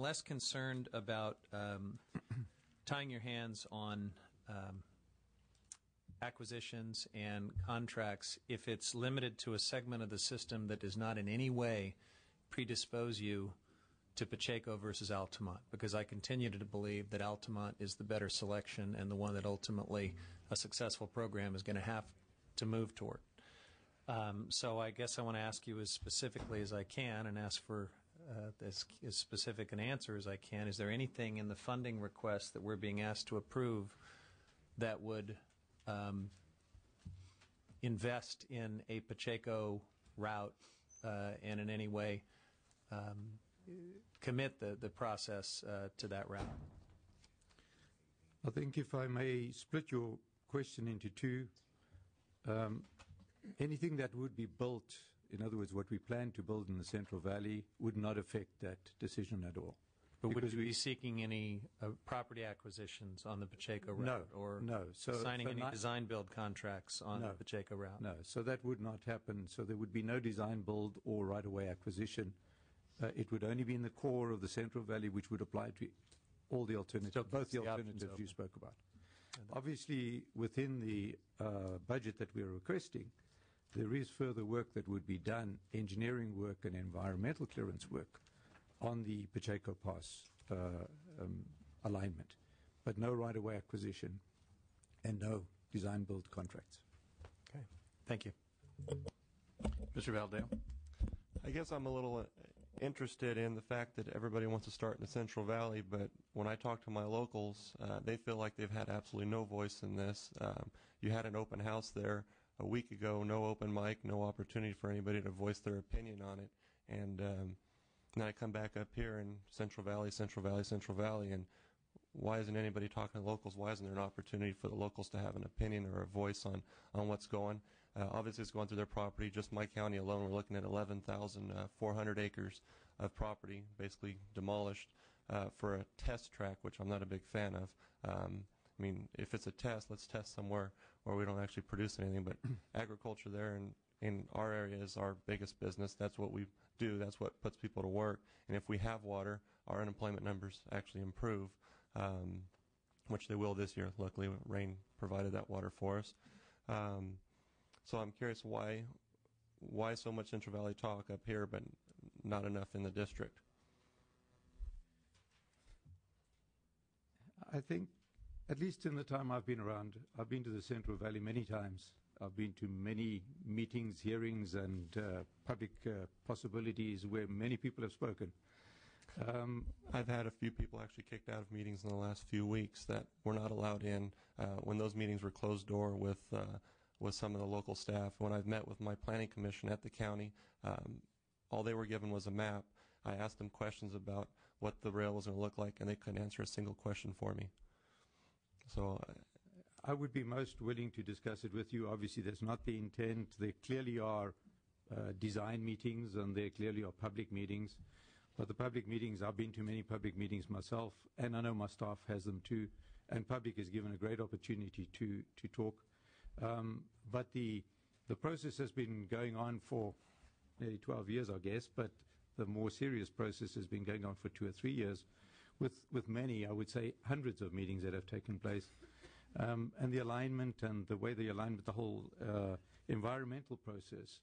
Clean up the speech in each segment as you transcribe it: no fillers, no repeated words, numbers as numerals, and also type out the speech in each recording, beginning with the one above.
less concerned about tying your hands on acquisitions and contracts if it's limited to a segment of the system that does not in any way predispose you to Pacheco versus Altamont, because I continue to believe that Altamont is the better selection and the one that ultimately a successful program is going to have to move toward. So I guess I want to ask you as specifically as I can and ask for as specific an answer as I can. Is there anything in the funding request that we're being asked to approve that would invest in a Pacheco route and in any way commit the process to that route? I think if I may split your question into two, anything that would be built, in other words, what we plan to build in the Central Valley, would not affect that decision at all. But would we be seeking any property acquisitions on the Pacheco route? No. Signing any design-build contracts on the Pacheco route? No. So that would not happen. So there would be no design-build or right-of-way acquisition. It would only be in the core of the Central Valley, which would apply to all the alternatives, both the alternatives you spoke about. Obviously, within the budget that we are requesting, there is further work that would be done, engineering work and environmental clearance work, on the Pacheco Pass alignment, but no right-of-way acquisition and no design-build contracts. Okay. Thank you. Mr. Valadao? I guess I'm a little interested in the fact that everybody wants to start in the Central Valley, but when I talk to my locals, they feel like they've had absolutely no voice in this. You had an open house there a week ago, no open mic, no opportunity for anybody to voice their opinion on it. And then I come back up here in Central Valley, and why isn't anybody talking to locals? Why isn't there an opportunity for the locals to have an opinion or a voice on what's going? Obviously, it's going through their property. Just my county alone, we're looking at 11,400 acres of property basically demolished for a test track, which I'm not a big fan of. I mean, if it's a test, let's test somewhere where we don't actually produce anything. But agriculture there in our area is our biggest business. That's what we do. That's what puts people to work. And if we have water, our unemployment numbers actually improve, which they will this year. Luckily, rain provided that water for us. So I'm curious why so much Central Valley talk up here, but not enough in the district. I think, at least in the time I've been around, I've been to the Central Valley many times. I've been to many meetings, hearings, and public possibilities where many people have spoken. I've had a few people actually kicked out of meetings in the last few weeks that were not allowed in when those meetings were closed door with some of the local staff. When I've met with my planning commission at the county, all they were given was a map. I asked them questions about what the rail was going to look like, and they couldn't answer a single question for me. So I would be most willing to discuss it with you. Obviously, that's not the intent. There clearly are design meetings, and there clearly are public meetings. But the public meetings, I've been to many public meetings myself, and I know my staff has them too, and public is given a great opportunity to talk. But the process has been going on for nearly 12 years, I guess, but the more serious process has been going on for 2 or 3 years, with many, I would say, hundreds of meetings that have taken place. And the alignment and the way they align with the whole environmental process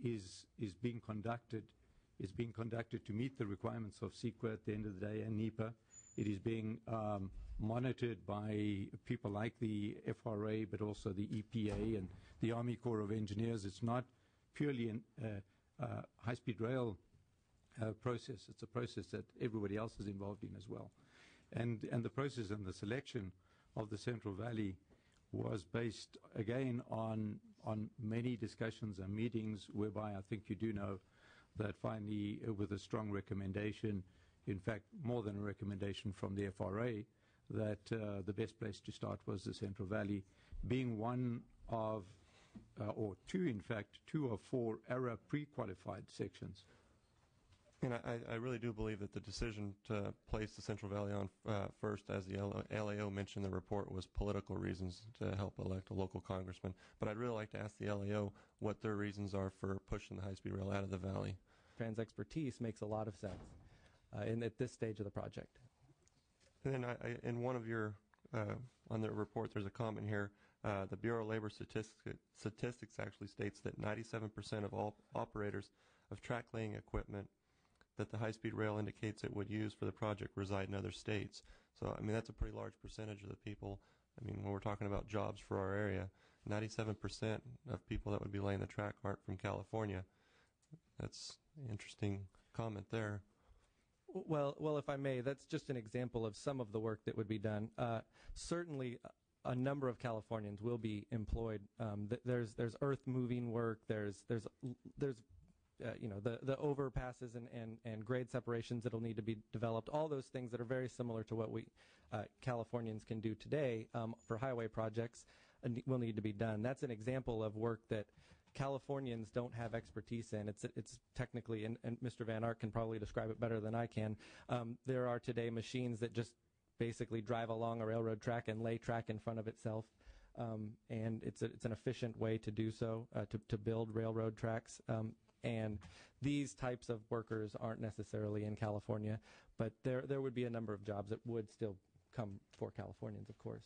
is being conducted to meet the requirements of CEQA at the end of the day and NEPA. It is being monitored by people like the FRA, but also the EPA and the Army Corps of Engineers. It's not purely a high-speed rail process. It's a process that everybody else is involved in as well. And the process and the selection of the Central Valley was based, again, on many discussions and meetings, whereby I think you do know that finally, with a strong recommendation, in fact, more than a recommendation from the FRA, that the best place to start was the Central Valley, being one of, or two, in fact, 2 of 4 ARA pre-qualified sections. And I really do believe that the decision to place the Central Valley on first, as the LAO mentioned in the report, was political reasons to help elect a local congressman. But I'd really like to ask the LAO what their reasons are for pushing the high-speed rail out of the valley. Trans expertise makes a lot of sense. at this stage of the project. And then in one of your, on the report, there's a comment here. The Bureau of Labor Statistics actually states that 97% of all operators of track laying equipment that the high-speed rail indicates it would use for the project reside in other states. So, I mean, that's a pretty large percentage of the people. I mean, when we're talking about jobs for our area, 97% of people that would be laying the track aren't from California. That's an interesting comment there. Well, if I may, that's just an example of some of the work that would be done. Certainly, a number of Californians will be employed. There's earth-moving work. There's you know, the overpasses and grade separations that'll need to be developed. All those things that are very similar to what we Californians can do today for highway projects will need to be done. That's an example of work that Californians don't have expertise in. It's technically, and Mr. vanArk can probably describe it better than I can. There are today machines that just basically drive along a railroad track and lay track in front of itself, and it's an efficient way to do so, to build railroad tracks. And these types of workers aren't necessarily in California, but there would be a number of jobs that would still come for Californians, of course.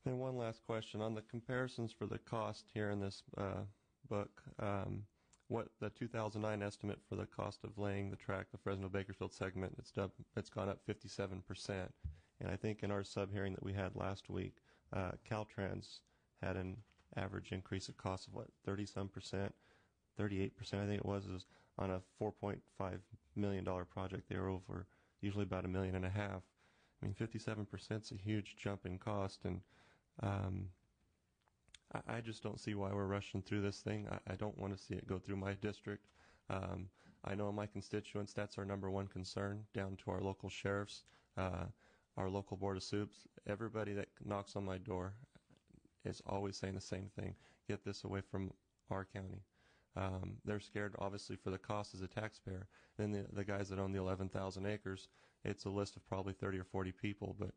And one last question on the comparisons for the cost here in this book. What the 2009 estimate for the cost of laying the track, the Fresno-Bakersfield segment, it's gone up 57%. And I think in our sub-hearing that we had last week, Caltrans had an average increase of cost of, 30-some%, 38%, I think it was on a $4.5 million project. They were over usually about $1.5 million. I mean, 57% is a huge jump in cost, and I just don't see why we're rushing through this thing. I don't want to see it go through my district. I know my constituents, that's our number one concern, down to our local sheriffs, our local board of soups. Everybody that knocks on my door is always saying the same thing: get this away from our county. They're scared, obviously, for the cost as a taxpayer. Then the guys that own the 11,000 acres, it's a list of probably 30 or 40 people, but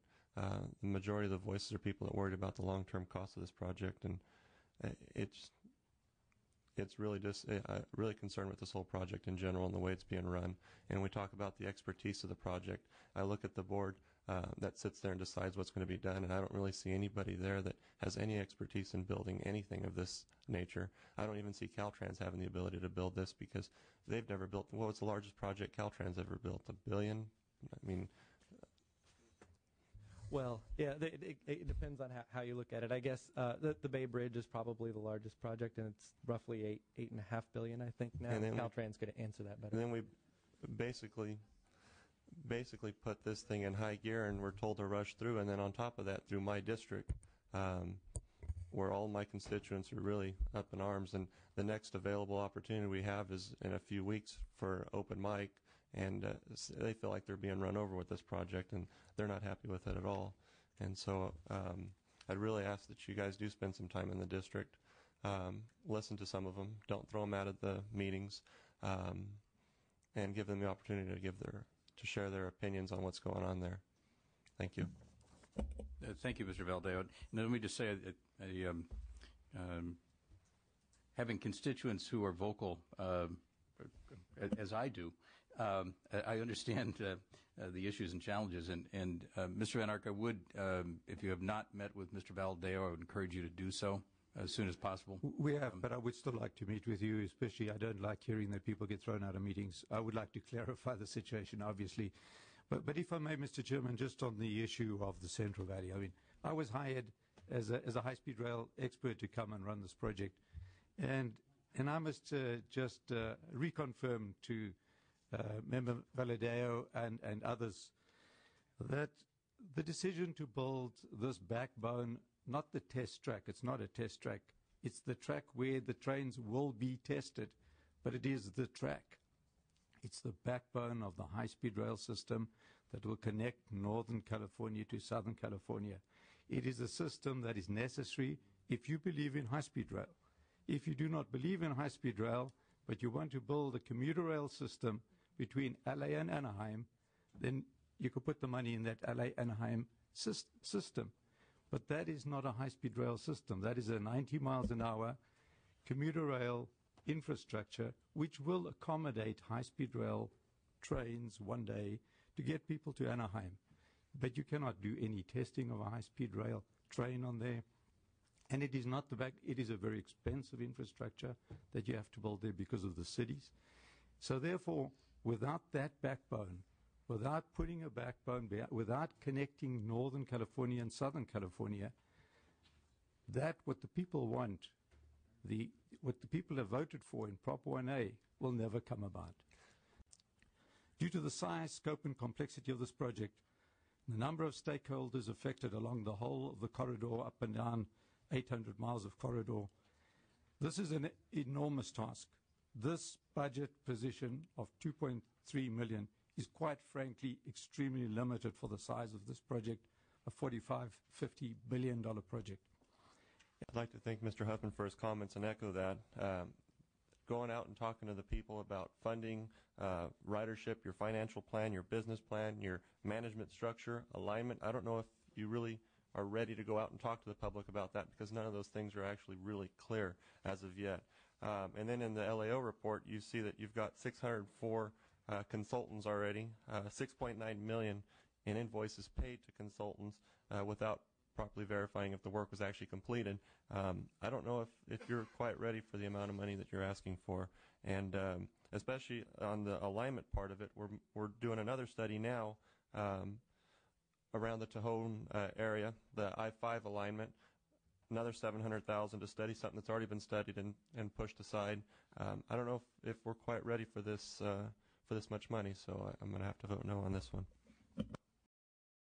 the majority of the voices are people that are worried about the long-term cost of this project, and it's really just really concerned with this whole project in general and the way it's being run. And we talk about the expertise of the project. I look at the board that sits there and decides what's going to be done, and I don't really see anybody there that has any expertise in building anything of this nature. I don't even see Caltrans having the ability to build this, because they've never built. What was the largest project Caltrans ever built? $1 billion? I mean. Well, yeah, it depends on how you look at it. I guess the Bay Bridge is probably the largest project, and it's roughly $8.5 billion, I think, now. Caltrans could answer that better. And then we basically put this thing in high gear, and we're told to rush through. And then on top of that, through my district, where all my constituents are really up in arms, and the next available opportunity we have is in a few weeks for open mic, and they feel like they're being run over with this project, and they're not happy with it at all. And so I'd really ask that you guys do spend some time in the district, listen to some of them, don't throw them out at the meetings, and give them the opportunity to share their opinions on what's going on there. Thank you. Thank you, Mr. Valadao. Now, let me just say, having constituents who are vocal, as I do, I understand the issues and challenges. And Mr. vanArk, I would, if you have not met with Mr. Valadao, I would encourage you to do so as soon as possible. We have, but I would still like to meet with you, especially I don't like hearing that people get thrown out of meetings. I would like to clarify the situation, obviously. But if I may, Mr. Chairman, just on the issue of the Central Valley, I mean, I was hired as a high-speed rail expert to come and run this project. And I must just reconfirm to Member Valadao and others that the decision to build this backbone, not the test track, it's not a test track, it's the track where the trains will be tested, but it is the track. It's the backbone of the high-speed rail system that will connect Northern California to Southern California. It is a system that is necessary if you believe in high-speed rail. If you do not believe in high-speed rail, but you want to build a commuter rail system between LA and Anaheim, then you could put the money in that LA-Anaheim system. But that is not a high-speed rail system. That is a 90 miles an hour commuter rail infrastructure which will accommodate high-speed rail trains one day to get people to Anaheim. But you cannot do any testing of a high-speed rail train on there. And it is not it is a very expensive infrastructure that you have to build there because of the cities. So therefore, without that backbone, without putting a backbone, without connecting Northern California and Southern California, that what the people want, what the people have voted for in Prop 1A will never come about. Due to the size, scope, and complexity of this project, the number of stakeholders affected along the whole of the corridor, up and down 800 miles of corridor, this is an enormous task. This budget position of $2.3 million is quite frankly extremely limited for the size of this project, a $45-50 billion project. I'd like to thank Mr. Huffman for his comments and echo that. Going out and talking to the people about funding, ridership, your financial plan, your business plan, your management structure, alignment. I don't know if you really are ready to go out and talk to the public about that, because none of those things are actually really clear as of yet. And then in the LAO report, you see that you've got 604 consultants already, $6.9 million in invoices paid to consultants without properly verifying if the work was actually completed. I don't know if you're quite ready for the amount of money that you're asking for, and especially on the alignment part of it, we're doing another study now around the Tejon area, the I-5 alignment, another $700,000 to study something that's already been studied and pushed aside. I don't know if we're quite ready for this much money, so I'm going to have to vote no on this one.